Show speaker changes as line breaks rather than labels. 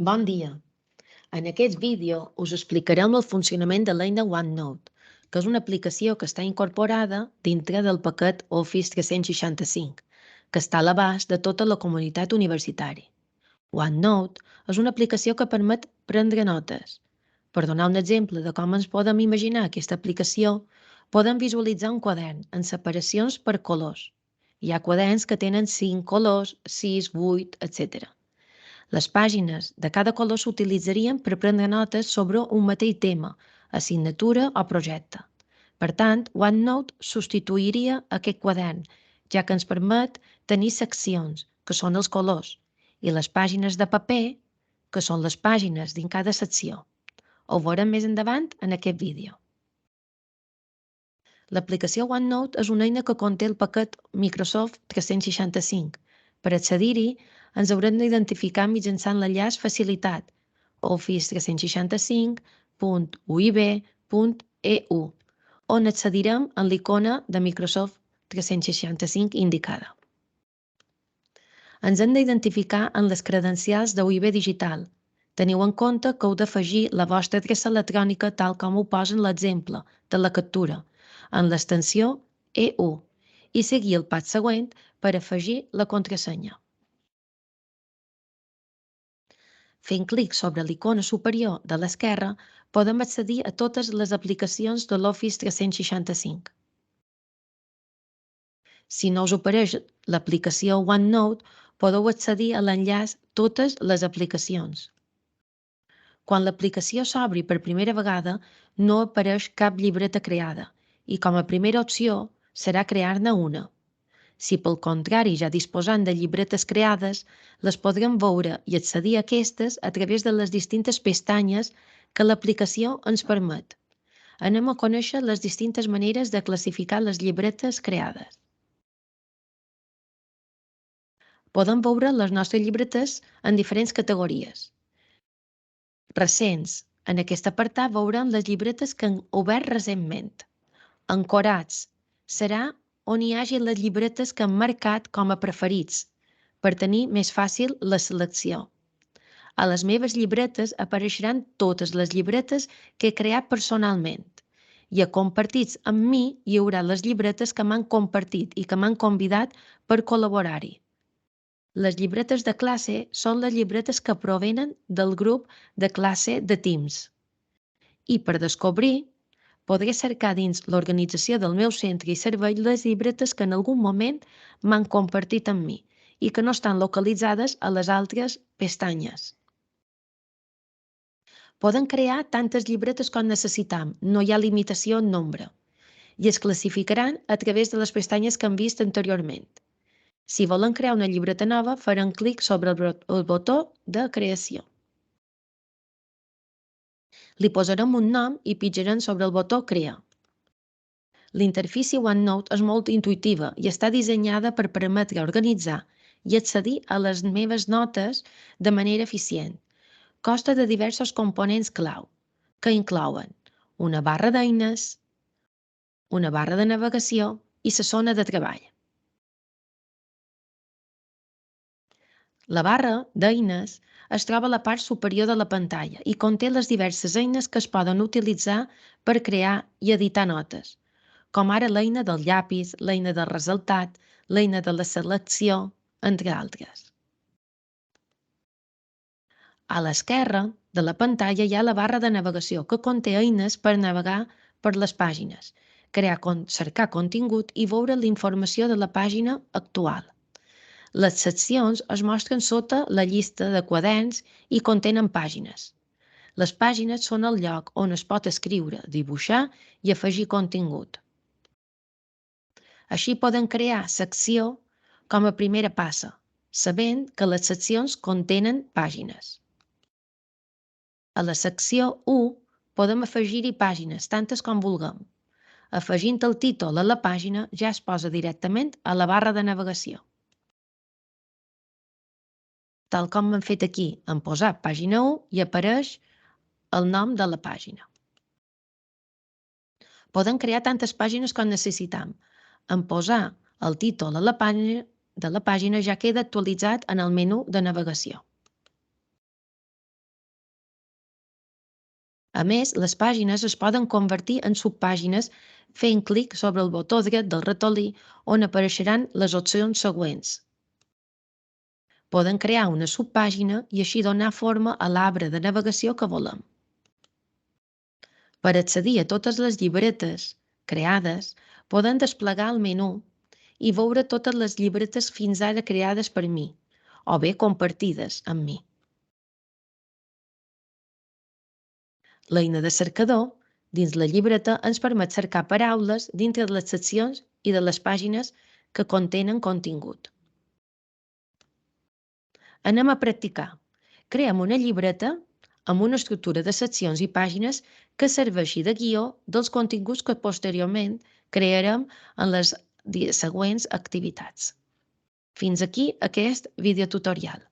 Bon dia. En aquest vídeo us explicarem el funcionament de l'eina OneNote, que és una aplicació que està incorporada dintre del paquet Office 365, que està a l'abast de tota la comunitat universitària. OneNote és una aplicació que permet prendre notes. Per donar un exemple de com ens podem imaginar aquesta aplicació, podem visualitzar un quadern en separacions per colors. Hi ha quaderns que tenen 5 colors, 6, 8, etc. Les pàgines de cada color s'utilitzarien per prendre notes sobre un mateix tema, assignatura o projecte. Per tant, OneNote substituiria aquest quadern, ja que ens permet tenir seccions, que són els colors, i les pàgines de paper, que són les pàgines dins cada secció. Ho veurem més endavant en aquest vídeo. L'aplicació OneNote és una eina que conté el paquet Microsoft 365. Per accedir-hi, ens haurem d'identificar mitjançant l'enllaç facilitat office365.uib.eu, on accedirem en l'icona de Microsoft 365 indicada. Ens hem d'identificar en les credencials d'UIB Digital. Teniu en compte que heu d'afegir la vostra adreça electrònica tal com ho posa en l'exemple de la captura, en l'extensió EU, i seguir el pas següent per afegir la contrasenya. Fent clic sobre l'icona superior de l'esquerra, podem accedir a totes les aplicacions de l'Office 365. Si no us apareix l'aplicació OneNote, podeu accedir a l'enllaç Totes les aplicacions. Quan l'aplicació s'obri per primera vegada, no apareix cap llibreta creada i com a primera opció serà crear-ne una. Si pel contrari ja disposem de llibretes creades, les podrem veure i accedir a aquestes a través de les distintes pestanyes que l'aplicació ens permet. Anem a conèixer les distintes maneres de classificar les llibretes creades. Podem veure les nostres llibretes en diferents categories. Recents. En aquest apartat veurem les llibretes que han obert recentment. Ancorats. Serà on hi hagi les llibretes que hem marcat com a preferits, per tenir més fàcil la selecció. A les meves llibretes apareixeran totes les llibretes que he creat personalment i a compartits amb mi hi haurà les llibretes que m'han compartit i que m'han convidat per col·laborar-hi. Les llibretes de classe són les llibretes que provenen del grup de classe de Teams. I per descobrir, podré cercar dins l'organització del meu centre i servei les llibretes que en algun moment m'han compartit amb mi i que no estan localitzades a les altres pestanyes. Podem crear tantes llibretes com necessitam, no hi ha limitació en nombre, i es classificaran a través de les pestanyes que hem vist anteriorment. Si volen crear una llibreta nova, farem clic sobre el botó de creació. Li posarem un nom i pitjarem sobre el botó Crear. L'interfície OneNote és molt intuïtiva i està dissenyada per permetre organitzar i accedir a les meves notes de manera eficient. Consta de diversos components clau, que inclouen una barra d'eines, una barra de navegació i la zona de treball. La barra d'eines es troba a la part superior de la pantalla i conté les diverses eines que es poden utilitzar per crear i editar notes, com ara l'eina del llapis, l'eina del resultat, l'eina de la selecció, entre altres. A l'esquerra de la pantalla hi ha la barra de navegació que conté eines per navegar per les pàgines, cercar contingut i veure la informació de la pàgina actual. Les seccions es mostren sota la llista de quaderns i contenen pàgines. Les pàgines són el lloc on es pot escriure, dibuixar i afegir contingut. Així podem crear secció com a primera passa, sabent que les seccions contenen pàgines. A la secció 1 podem afegir-hi pàgines, tantes com vulguem. Afegint el títol a la pàgina ja es posa directament a la barra de navegació. Tal com hem fet aquí, en posar pàgina 1 i apareix el nom de la pàgina. Podem crear tantes pàgines com necessitam. En posar el títol a la pàgina ja queda actualitzat en el menú de navegació. A més, les pàgines es poden convertir en subpàgines fent clic sobre el botó dret del ratolí on apareixeran les opcions següents. Poden crear una subpàgina i així donar forma a l'arbre de navegació que volem. Per accedir a totes les llibretes creades, podem desplegar el menú i veure totes les llibretes fins ara creades per mi, o bé compartides amb mi. L'eina de cercador, dins la llibreta, ens permet cercar paraules dintre de les seccions i de les pàgines que contenen contingut. Anem a practicar. Creem una llibreta amb una estructura de seccions i pàgines que serveixi de guió dels continguts que posteriorment crearem en les següents activitats. Fins aquí aquest videotutorial.